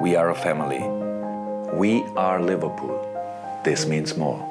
We are a family. We are Liverpool. This means more.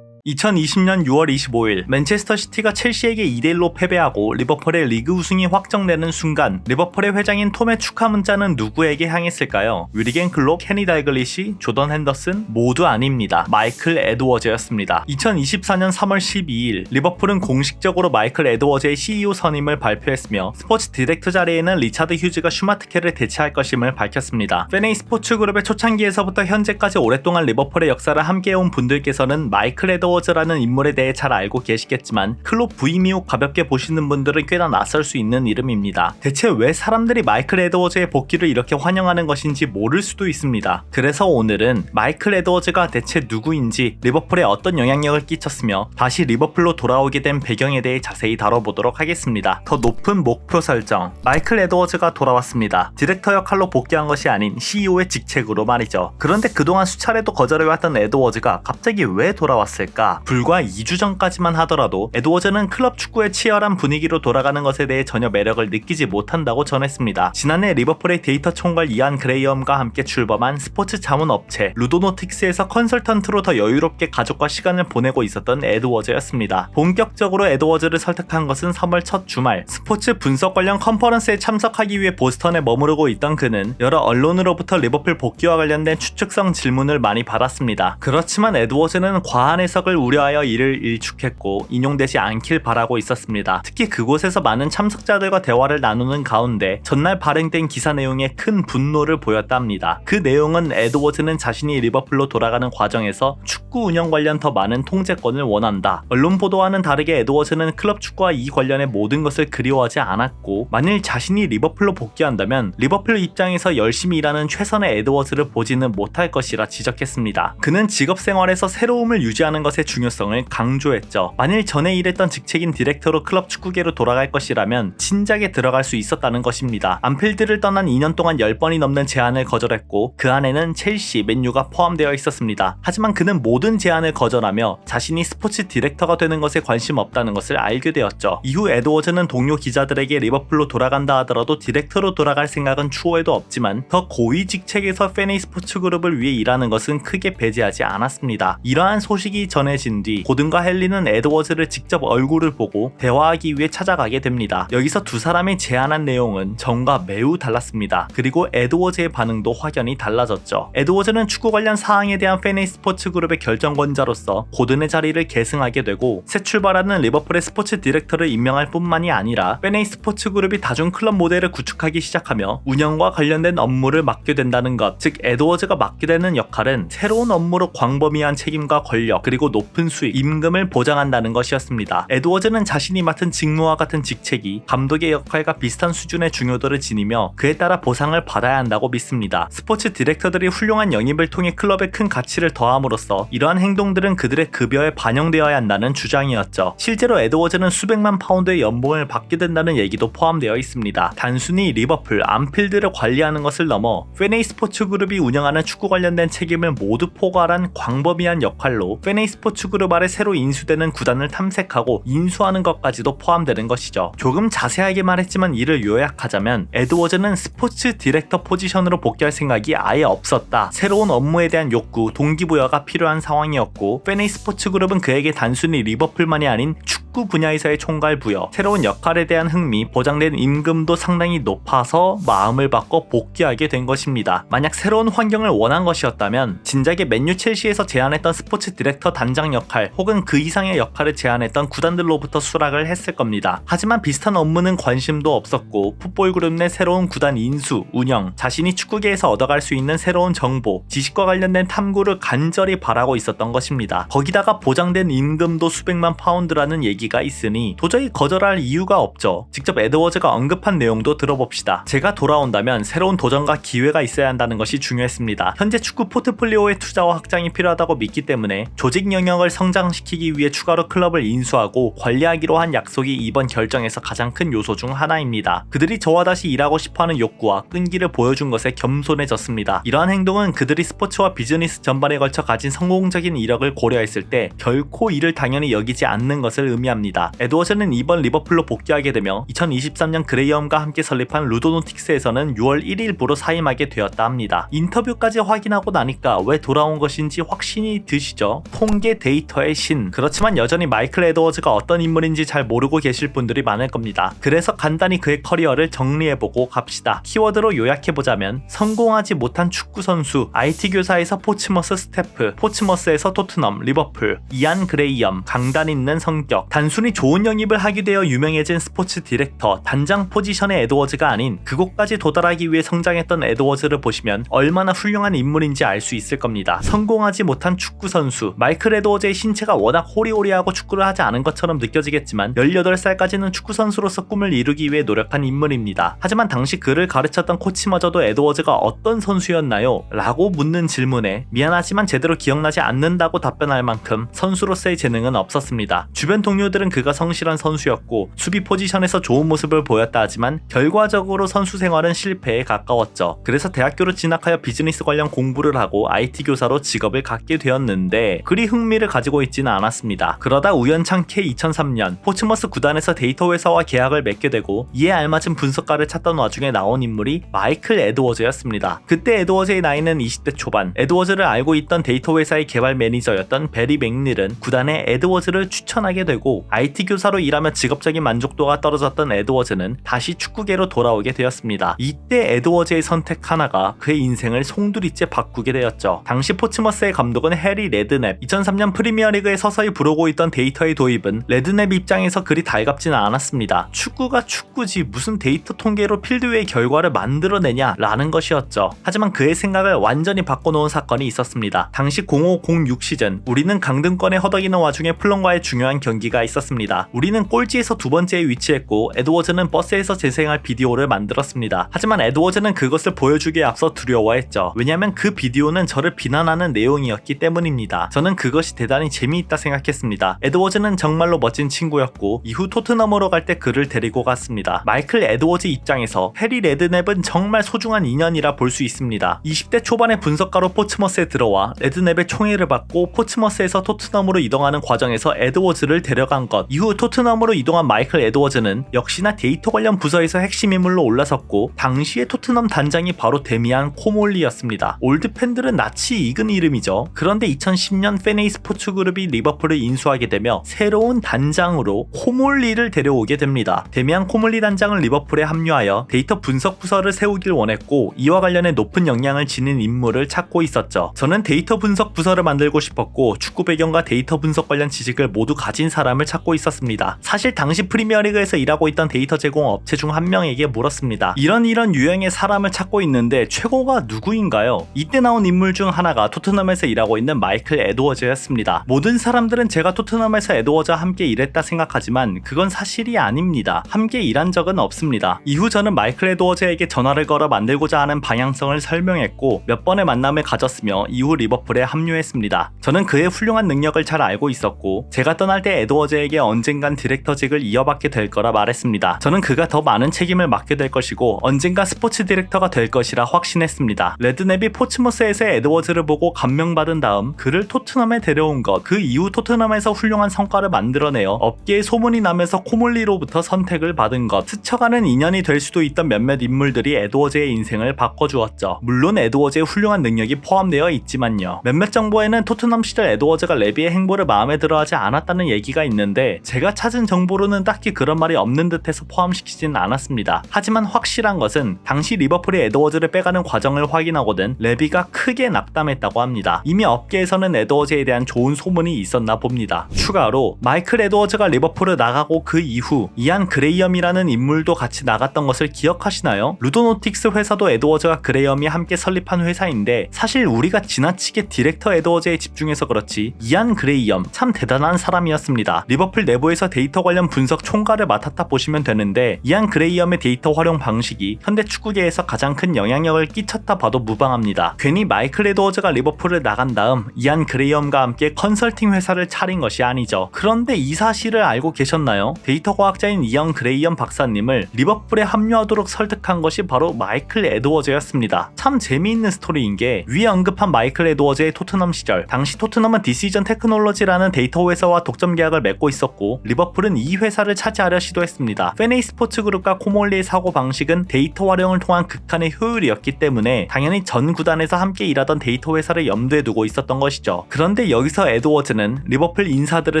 2020년 6월 25일 맨체스터 시티가 첼시에게 2대1로 패배하고 리버풀의 리그 우승이 확정되는 순간 리버풀의 회장인 톰의 축하 문자는 누구에게 향했을까요? 위리겐 클롭, 케니 달글리시, 조던 핸더슨 모두 아닙니다. 마이클 에드워즈였습니다. 2024년 3월 12일 리버풀은 공식적으로 마이클 에드워즈의 CEO 선임을 발표했으며 스포츠 디렉터 자리에는 리차드 휴즈가 슈마트케를 대체할 것임을 밝혔습니다. 페네이 스포츠 그룹의 초창기에서부터 현재까지 오랫동안 리버풀의 역사를 함께해온 분들께서는 마이클 에드워즈라는 인물에 대해 잘 알고 계시겠지만 클롭 부임 이후 가볍게 보시는 분들은 꽤나 낯설 수 있는 이름입니다. 대체 왜 사람들이 마이클 에드워즈의 복귀를 이렇게 환영하는 것인지 모를 수도 있습니다. 그래서 오늘은 마이클 에드워즈가 대체 누구인지, 리버풀에 어떤 영향력을 끼쳤으며 다시 리버풀로 돌아오게 된 배경에 대해 자세히 다뤄보도록 하겠습니다. 더 높은 목표 설정. 마이클 에드워즈가 돌아왔습니다. 디렉터 역할로 복귀한 것이 아닌 CEO의 직책으로 말이죠. 그런데 그동안 수차례도 거절해왔던 에드워즈가 갑자기 왜 돌아왔을까? 불과 2주 전까지만 하더라도 에드워즈는 클럽 축구의 치열한 분위기로 돌아가는 것에 대해 전혀 매력을 느끼지 못한다고 전했습니다. 지난해 리버풀의 데이터 총괄 이안 그레이엄과 함께 출범한 스포츠 자문 업체 루도노틱스에서 컨설턴트로 더 여유롭게 가족과 시간을 보내고 있었던 에드워즈였습니다. 본격적으로 에드워즈를 설득한 것은 3월 첫 주말, 스포츠 분석 관련 컨퍼런스에 참석하기 위해 보스턴에 머무르고 있던 그는 여러 언론으로부터 리버풀 복귀와 관련된 추측성 질문을 많이 받았습니다. 그렇지만 에드워즈는 과한 해석을 우려하여 이를 일축했고 인용되지 않길 바라고 있었습니다. 특히 그곳에서 많은 참석자들과 대화를 나누는 가운데 전날 발행된 기사 내용에 큰 분노를 보였다 합니다. 그 내용은 에드워즈는 자신이 리버풀로 돌아가는 과정에서 축구 운영 관련 더 많은 통제권을 원한다. 언론 보도와는 다르게 에드워즈는 클럽 축구와 이 관련의 모든 것을 그리워하지 않았고 만일 자신이 리버풀로 복귀한다면 리버풀 입장에서 열심히 일하는 최선의 에드워즈를 보지는 못할 것이라 지적했습니다. 그는 직업 생활에서 새로움을 유지하는 것의 중요성을 강조했죠. 만일 전에 일했던 직책인 디렉터로 클럽 축구계로 돌아갈 것이라면 진작에 들어갈 수 있었다는 것입니다. 안필드를 떠난 2년 동안 10번이 넘는 제안을 거절했고 그 안에는 첼시, 맨유가 포함되어 있었습니다. 하지만 그는 모든 제안을 거절하며 자신이 스포츠 디렉터가 되는 것에 관심 없다는 것을 알게 되었죠. 이후 에드워즈는 동료 기자들에게 리버풀로 돌아간다 하더라도 디렉터로 돌아갈 생각은 추호에도 없지만 더 고위 직책에서 페네이 스포츠 그룹을 위해 일하는 것은 크게 배제하지 않았습니다. 이러한 소식이 전해진 뒤 고든과 헨리는 에드워즈를 직접 얼굴을 보고 대화하기 위해 찾아가게 됩니다. 여기서 두 사람이 제안한 내용은 전과 매우 달랐습니다. 그리고 에드워즈의 반응도 확연히 달라졌죠. 에드워즈는 축구 관련 사항에 대한 페네이 스포츠 그룹의 결정권자로서 고든의 자리를 계승하게 되고 새 출발하는 리버풀의 스포츠 디렉터를 임명할 뿐만이 아니라 페네이 스포츠 그룹이 다중 클럽 모델을 구축하기 시작하며 운영과 관련된 업무를 맡게 된다는 것, 즉 에드워즈가 맡게 되는 역할은 새로운 업무로 광범위한 책임과 권력 그리고 높은 수익, 임금을 보장한다는 것이었습니다. 에드워즈는 자신이 맡은 직무와 같은 직책이 감독의 역할과 비슷한 수준의 중요도를 지니며 그에 따라 보상을 받아야 한다고 믿습니다. 스포츠 디렉터들이 훌륭한 영입을 통해 클럽에 큰 가치를 더함으로써 이러한 행동들은 그들의 급여에 반영되어야 한다는 주장이었죠. 실제로 에드워즈는 수백만 파운드의 연봉을 받게 된다는 얘기도 포함되어 있습니다. 단순히 리버풀, 안필드를 관리하는 것을 넘어 페네이 스포츠 그룹이 운영하는 축구 관련된 책임을 모두 포괄한 광범위한 역할로 페네이 스포츠 그룹 아래 새로 인수되는 구단을 탐색하고 인수하는 것까지도 포함되는 것이죠. 조금 자세하게 말했지만 이를 요약하자면 에드워즈는 스포츠 디렉터 포지션으로 복귀할 생각이 아예 없었다. 새로운 업무에 대한 욕구, 동기부여가 필요한 상황이었고 페네이 스포츠 그룹은 그에게 단순히 리버풀만이 아닌 축구 분야에서의 총괄 부여, 새로운 역할에 대한 흥미, 보장된 임금도 상당히 높아서 마음을 바꿔 복귀하게 된 것입니다. 만약 새로운 환경을 원한 것이었다면 진작에 맨유 첼시에서 제안했던 스포츠 디렉터 단장 역할 혹은 그 이상의 역할을 제안했던 구단들로부터 수락을 했을 겁니다. 하지만 비슷한 업무는 관심도 없었고 풋볼 그룹 내 새로운 구단 인수, 운영, 자신이 축구계에서 얻어갈 수 있는 새로운 정보, 지식과 관련된 탐구를 간절히 바라고 있었던 것입니다. 거기다가 보장된 임금도 수백만 파운드라는 얘기가 있으니 도저히 거절할 이유가 없죠. 직접 에드워즈가 언급한 내용도 들어봅시다. 제가 돌아온다면 새로운 도전과 기회가 있어야 한다는 것이 중요했습니다. 현재 축구 포트폴리오의 투자와 확장이 필요하다고 믿기 때문에 조직 영역을 성장시키기 위해 추가로 클럽을 인수하고 관리하기로 한 약속이 이번 결정에서 가장 큰 요소 중 하나입니다. 그들이 저와 다시 일하고 싶어하는 욕구와 끈기를 보여준 것에 겸손해졌습니다. 이러한 행동은 그들이 스포츠와 비즈니스 전반에 걸쳐 가진 성공적인 이력을 고려했을 때 결코 이를 당연히 여기지 않는 것을 의미합니다. 정리합니다. 에드워즈는 이번 리버풀로 복귀하게 되며 2023년 그레이엄과 함께 설립한 루도노틱스에서는 6월 1일부로 사임하게 되었다 합니다. 인터뷰까지 확인하고 나니까 왜 돌아온 것인지 확신이 드시죠? 통계 데이터의 신. 그렇지만 여전히 마이클 에드워즈가 어떤 인물인지 잘 모르고 계실 분들이 많을 겁니다. 그래서 간단히 그의 커리어를 정리해보고 갑시다. 키워드로 요약해보자면 성공하지 못한 축구선수, IT 교사에서 포츠머스 스태프, 포츠머스에서 토트넘, 리버풀, 이안 그레이엄, 강단 있는 성격, 단순히 좋은 영입을 하게 되어 유명해진 스포츠 디렉터, 단장 포지션의 에드워즈가 아닌 그곳까지 도달하기 위해 성장했던 에드워즈를 보시면 얼마나 훌륭한 인물인지 알 수 있을 겁니다. 성공하지 못한 축구선수, 마이클 에드워즈의 신체가 워낙 호리호리하고 축구를 하지 않은 것처럼 느껴지겠지만 18살까지는 축구선수로서 꿈을 이루기 위해 노력한 인물입니다. 하지만 당시 그를 가르쳤던 코치마저도 에드워즈가 어떤 선수였나요? 라고 묻는 질문에 미안하지만 제대로 기억나지 않는다고 답변할 만큼 선수로서의 재능은 없었습니다. 주변 동료들은 그가 성실한 선수였고 수비 포지션에서 좋은 모습을 보였다 하지만 결과적으로 선수 생활은 실패에 가까웠죠. 그래서 대학교를 진학하여 비즈니스 관련 공부를 하고 IT 교사로 직업을 갖게 되었는데 그리 흥미를 가지고 있지는 않았습니다. 그러다 우연찮게 2003년 포츠머스 구단에서 데이터 회사와 계약을 맺게 되고 이에 알맞은 분석가를 찾던 와중에 나온 인물이 마이클 에드워즈였습니다. 그때 에드워즈의 나이는 20대 초반. 에드워즈를 알고 있던 데이터 회사의 개발 매니저였던 베리 맥닐은 구단에 에드워즈를 추천하게 되고 IT 교사로 일하며 직업적인 만족도가 떨어졌던 에드워즈는 다시 축구계로 돌아오게 되었습니다. 이때 에드워즈의 선택 하나가 그의 인생을 송두리째 바꾸게 되었죠. 당시 포츠머스의 감독은 해리 레드넵. 2003년 프리미어리그에 서서히 부르고 있던 데이터의 도입은 레드넵 입장에서 그리 달갑지는 않았습니다. 축구가 축구지 무슨 데이터 통계로 필드 외의 결과를 만들어내냐 라는 것이었죠. 하지만 그의 생각을 완전히 바꿔놓은 사건이 있었습니다. 당시 05-06 시즌 우리는 강등권에 허덕이는 와중에 플럼과의 중요한 경기가 있었습니다. 우리는 꼴찌에서 두 번째에 위치했고 에드워즈는 버스에서 재생할 비디오를 만들었습니다. 하지만 에드워즈는 그것을 보여주기에 앞서 두려워했죠. 왜냐하면 그 비디오는 저를 비난하는 내용이었기 때문입니다. 저는 그것이 대단히 재미있다 생각했습니다. 에드워즈는 정말로 멋진 친구였고 이후 토트넘으로 갈 때 그를 데리고 갔습니다. 마이클 에드워즈 입장에서 해리 레드넵은 정말 소중한 인연이라 볼 수 있습니다. 20대 초반의 분석가로 포츠머스에 들어와 레드넵의 총애를 받고 포츠머스에서 토트넘으로 이동하는 과정에서 에드워즈를 데려간 것, 이후 토트넘으로 이동한 마이클 에드워즈는 역시나 데이터 관련 부서에서 핵심 인물로 올라섰고 당시의 토트넘 단장이 바로 데미안 코몰리였습니다. 올드 팬들은 낯이 익은 이름이죠. 그런데 2010년 페네이 스포츠 그룹이 리버풀을 인수하게 되며 새로운 단장으로 코몰리를 데려오게 됩니다. 데미안 코몰리 단장은 리버풀에 합류하여 데이터 분석 부서를 세우길 원했고 이와 관련해 높은 역량을 지닌 인물을 찾고 있었죠. 저는 데이터 분석 부서를 만들고 싶었고 축구 배경과 데이터 분석 관련 지식을 모두 가진 사람을 찾고 있었습니다. 사실 당시 프리미어리그에서 일하고 있던 데이터 제공 업체 중 한 명에게 물었습니다. 이런 유형의 사람을 찾고 있는데 최고가 누구인가요? 이때 나온 인물 중 하나가 토트넘에서 일하고 있는 마이클 에드워즈였습니다. 모든 사람들은 제가 토트넘에서 에드워즈와 함께 일했다 생각하지만 그건 사실이 아닙니다. 함께 일한 적은 없습니다. 이후 저는 마이클 에드워즈에게 전화를 걸어 만들고자 하는 방향성을 설명했고 몇 번의 만남을 가졌으며 이후 리버풀에 합류했습니다. 저는 그의 훌륭한 능력을 잘 알고 있었고 제가 떠날 때 에드워즈에게 언젠간 디렉터직을 이어받게 될 거라 말했습니다. 저는 그가 더 많은 책임을 맡게 될 것이고 언젠가 스포츠 디렉터가 될 것이라 확신했습니다. 레드넵이 포츠머스에서의 에드워즈를 보고 감명받은 다음 그를 토트넘에 데려온 것, 그 이후 토트넘에서 훌륭한 성과를 만들어내어 업계에 소문이 나면서 코몰리로부터 선택을 받은 것, 스쳐가는 인연이 될 수도 있던 몇몇 인물들이 에드워즈의 인생을 바꿔주었죠. 물론 에드워즈의 훌륭한 능력이 포함되어 있지만요. 몇몇 정보에는 토트넘 시절 에드워즈가 레비의 행보를 마음에 들어하지 않았다는 얘기가 있는데 제가 찾은 정보로는 딱히 그런 말이 없는 듯해서 포함시키진 않았습니다. 하지만 확실한 것은 당시 리버풀이 에드워즈를 빼가는 과정을 확인하고는 레비가 크게 낙담했다고 합니다. 이미 업계에서는 에드워즈에 대한 좋은 소문이 있었나 봅니다. 추가로 마이클 에드워즈가 리버풀을 나가고 그 이후 이안 그레이엄이라는 인물도 같이 나갔던 것을 기억하시나요? 루도노틱스 회사도 에드워즈와 그레이엄이 함께 설립한 회사인데 사실 우리가 지나치게 디렉터 에드워즈에 집중해서 그렇지 이안 그레이엄 참 대단한 사람이었습니다. 리버풀 내부에서 데이터 관련 분석 총괄을 맡았다 보시면 되는데 이안 그레이엄의 데이터 활용 방식이 현대 축구계에서 가장 큰 영향력을 끼쳤다 봐도 무방합니다. 괜히 마이클 에드워즈가 리버풀을 나간 다음 이안 그레이엄과 함께 컨설팅 회사를 차린 것이 아니죠. 그런데 이 사실을 알고 계셨나요? 데이터 과학자인 이안 그레이엄 박사님을 리버풀에 합류하도록 설득한 것이 바로 마이클 에드워즈였습니다. 참 재미있는 스토리인 게 위에 언급한 마이클 에드워즈의 토트넘 시절, 당시 토트넘은 디시전 테크놀로지라는 데이터 회사와 독점 계약을 맺고 맺고 있었고 리버풀은 이 회사를 차지하려 시도했습니다. 페네이 스포츠 그룹과 코몰리의 사고 방식은 데이터 활용을 통한 극한의 효율이었기 때문에 당연히 전 구단에서 함께 일하던 데이터 회사를 염두에 두고 있었던 것이죠. 그런데 여기서 에드워즈는 리버풀 인사들을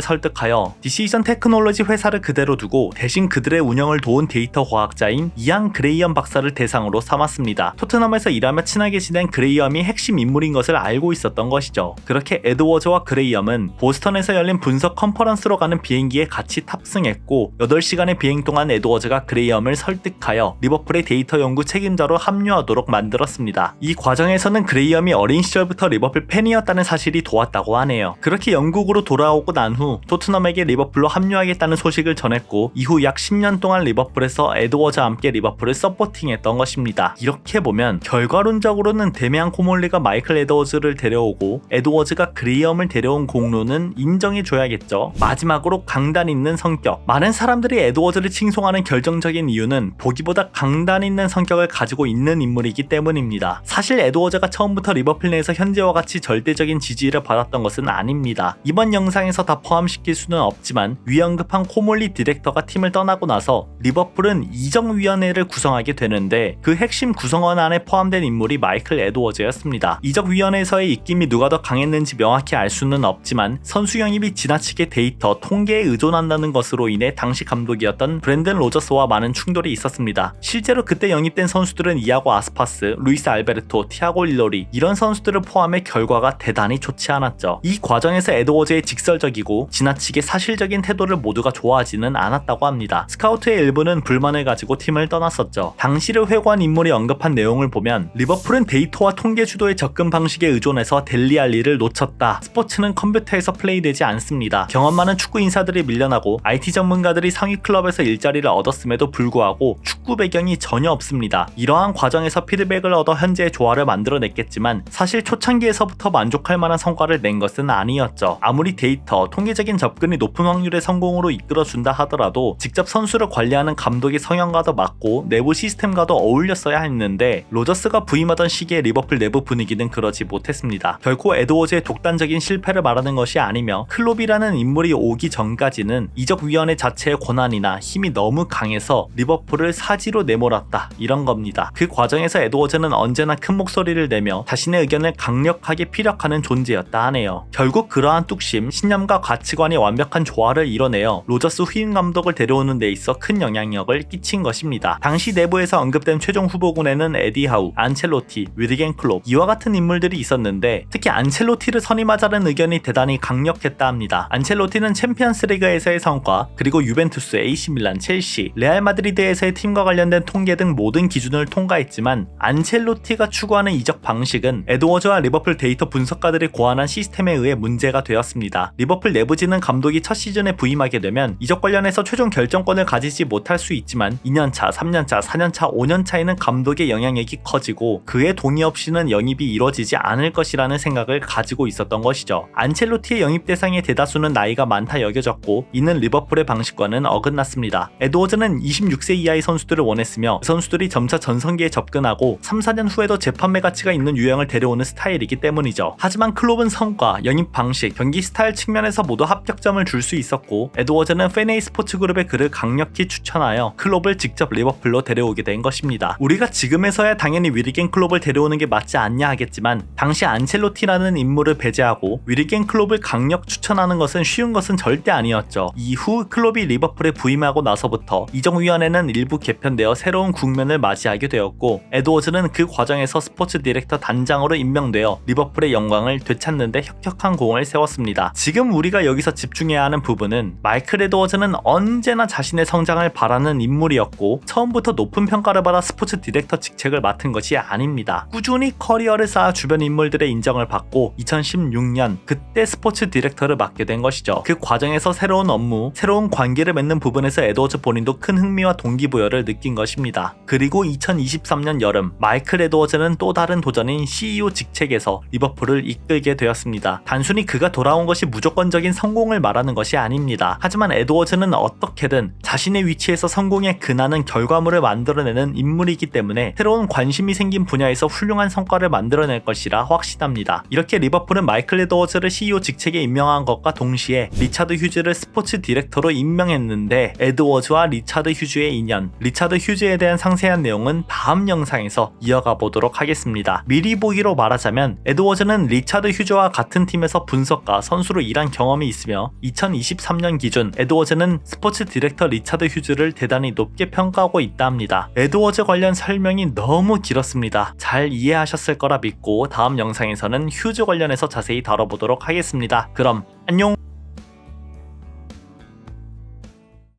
설득하여 디시전 테크놀로지 회사를 그대로 두고 대신 그들의 운영을 도운 데이터 과학자인 이안 그레이엄 박사를 대상으로 삼았습니다. 토트넘에서 일하며 친하게 지낸 그레이엄이 핵심 인물인 것을 알고 있었던 것이죠. 그렇게 에드워즈와 그레이엄은 보스턴에서 열린 분석 컨퍼런스로 가는 비행기에 같이 탑승했고 8시간의 비행 동안 에드워즈가 그레이엄을 설득하여 리버풀의 데이터 연구 책임자로 합류하도록 만들었습니다. 이 과정에서는 그레이엄이 어린 시절부터 리버풀 팬이었다는 사실이 도왔다고 하네요. 그렇게 영국으로 돌아오고 난 후 토트넘에게 리버풀로 합류하겠다는 소식을 전했고 이후 약 10년 동안 리버풀에서 에드워즈와 함께 리버풀을 서포팅했던 것입니다. 이렇게 보면 결과론적으로는 데미안 코몰리가 마이클 에드워즈를 데려오고 에드워즈가 그레이엄을 데려온 공로는 인정해줘야겠죠. 마지막으로 강단 있는 성격. 많은 사람들이 에드워즈를 칭송하는 결정적인 이유는 보기보다 강단 있는 성격을 가지고 있는 인물이기 때문입니다. 사실 에드워즈가 처음부터 리버풀 내에서 현재와 같이 절대적인 지지를 받았던 것은 아닙니다. 이번 영상에서 다 포함시킬 수는 없지만 위 언급한 코몰리 디렉터가 팀을 떠나고 나서 리버풀은 이적위원회를 구성하게 되는데 그 핵심 구성원 안에 포함된 인물이 마이클 에드워즈였습니다. 이적위원회에서의 입김이 누가 더 강했는지 명확히 알 수는 없지만 선수 영입이 지나치게 데이터, 통계에 의존한다는 것으로 인해 당시 감독이었던 브랜든 로저스와 많은 충돌이 있었습니다. 실제로 그때 영입된 선수들은 이아고 아스파스, 루이스 알베르토, 티아고 일로리 이런 선수들을 포함해 결과가 대단히 좋지 않았죠. 이 과정에서 에드워즈의 직설적이고 지나치게 사실적인 태도를 모두가 좋아하지는 않았다고 합니다. 스카우트의 일부는 불만을 가지고 팀을 떠났었죠. 당시를 회고한 인물이 언급한 내용을 보면 리버풀은 데이터와 통계 주도의 접근 방식에 의존해서 델리할 일을 놓쳤다. 스포츠는 컴퓨터에서 플레이되지 않습니다. 경험 많은 축구 인사들이 밀려나고 IT 전문가들이 상위 클럽에서 일자리를 얻었음에도 불구하고 축구 배경이 전혀 없습니다. 이러한 과정에서 피드백을 얻어 현재의 조화를 만들어냈겠지만 사실 초창기에서부터 만족할 만한 성과를 낸 것은 아니었죠. 아무리 데이터, 통계적인 접근이 높은 확률의 성공으로 이끌어준다 하더라도 직접 선수를 관리하는 감독의 성향과도 맞고 내부 시스템과도 어울렸어야 했는데 로저스가 부임하던 시기에 리버풀 내부 분위기는 그러지 못했습니다. 결코 에드워즈의 독단적인 실패를 말하는 것이 아니며 클롭이라는 인물이 오기 전까지는 이적위원회 자체의 권한이나 힘이 너무 강해서 리버풀을 사지로 내몰았다 이런 겁니다. 그 과정에서 에드워즈는 언제나 큰 목소리를 내며 자신의 의견을 강력하게 피력하는 존재였다 하네요. 결국 그러한 뚝심, 신념과 가치관이 완벽한 조화를 이뤄내어 로저스 후임 감독을 데려오는 데 있어 큰 영향력을 끼친 것입니다. 당시 내부에서 언급된 최종 후보군에는 에디 하우, 안첼로티, 위르겐 클롭 이와 같은 인물들이 있었는데 특히 안첼로티를 선임하자는 의견이 대단히 강력했다 합니다. 안첼로티는 챔피언스 리그에서의 성과 그리고 유벤투스, AC 밀란, 첼시, 레알 마드리드에서의 팀과 관련된 통계 등 모든 기준을 통과했지만 안첼로티가 추구하는 이적 방식은 에드워즈와 리버풀 데이터 분석가들이 고안한 시스템에 의해 문제가 되었습니다. 리버풀 내부진은 감독이 첫 시즌에 부임하게 되면 이적 관련해서 최종 결정권을 가지지 못할 수 있지만 2년차, 3년차, 4년차, 5년차에는 감독의 영향력이 커지고 그의 동의 없이는 영입이 이뤄지지 않을 것이라는 생각을 가지고 있었던 것이죠. 안첼로티의 영입 대상의 대다수는 나이가 많다 여겨졌고 이는 리버풀의 방식과는 어긋났습니다. 에드워즈는 26세 이하의 선수들을 원했으며 그 선수들이 점차 전성기에 접근하고 3, 4년 후에도 재판매 가치가 있는 유형을 데려오는 스타일이기 때문이죠. 하지만 클롭은 성과, 영입 방식, 경기 스타일 측면에서 모두 합격점을 줄 수 있었고 에드워즈는 페네이 스포츠 그룹의 그를 강력히 추천하여 클롭을 직접 리버풀로 데려오게 된 것입니다. 우리가 지금에서야 당연히 위르겐 클롭을 데려오는 게 맞지 않냐 하겠지만 당시 안첼로티라는 인물을 배제하고 위르겐 클롭을 강력 추천하는 것은 쉬운 것은 절대 아니었죠. 이후 클롭이 리버풀에 부임하고 나서부터 이적위원회는 일부 개편되어 새로운 국면을 맞이하게 되었고 에드워즈는 그 과정에서 스포츠 디렉터 단장으로 임명되어 리버풀의 영광을 되찾는 데 혁혁한 공을 세웠습니다. 지금 우리가 여기서 집중해야 하는 부분은 마이클 에드워즈는 언제나 자신의 성장을 바라는 인물이었고 처음부터 높은 평가를 받아 스포츠 디렉터 직책을 맡은 것이 아닙니다. 꾸준히 커리어를 쌓아 주변 인물들의 인정을 받고 2016년 그때 스포츠 디렉터를 맡게 된 것이죠. 그 과정에서 새로운 업무, 새로운 관계를 맺는 부분에서 에드워즈 본인도 큰 흥미와 동기부여를 느낀 것입니다. 그리고 2023년 여름 마이클 에드워즈는 또 다른 도전인 CEO 직책에서 리버풀을 이끌게 되었습니다. 단순히 그가 돌아온 것이 무조건적인 성공을 말하는 것이 아닙니다. 하지만 에드워즈는 어떻게든 자신의 위치에서 성공의 근한은 결과물을 만들어내는 인물이기 때문에 새로운 관심이 생긴 분야에서 훌륭한 성과를 만들어낼 것이라 확신합니다. 이렇게 리버풀은 마이클 에드워즈를 CEO 직책에 임명한 것과 동시에 리차드 리차드 휴즈를 스포츠 디렉터로 임명했는데 에드워즈와 리차드 휴즈의 인연, 리차드 휴즈에 대한 상세한 내용은 다음 영상에서 이어가 보도록 하겠습니다. 미리 보기로 말하자면 에드워즈는 리차드 휴즈와 같은 팀에서 분석가, 선수로 일한 경험이 있으며 2023년 기준 에드워즈는 스포츠 디렉터 리차드 휴즈를 대단히 높게 평가하고 있다 합니다. 에드워즈 관련 설명이 너무 길었습니다. 잘 이해하셨을 거라 믿고 다음 영상에서는 휴즈 관련해서 자세히 다뤄보도록 하겠습니다. 그럼 안녕!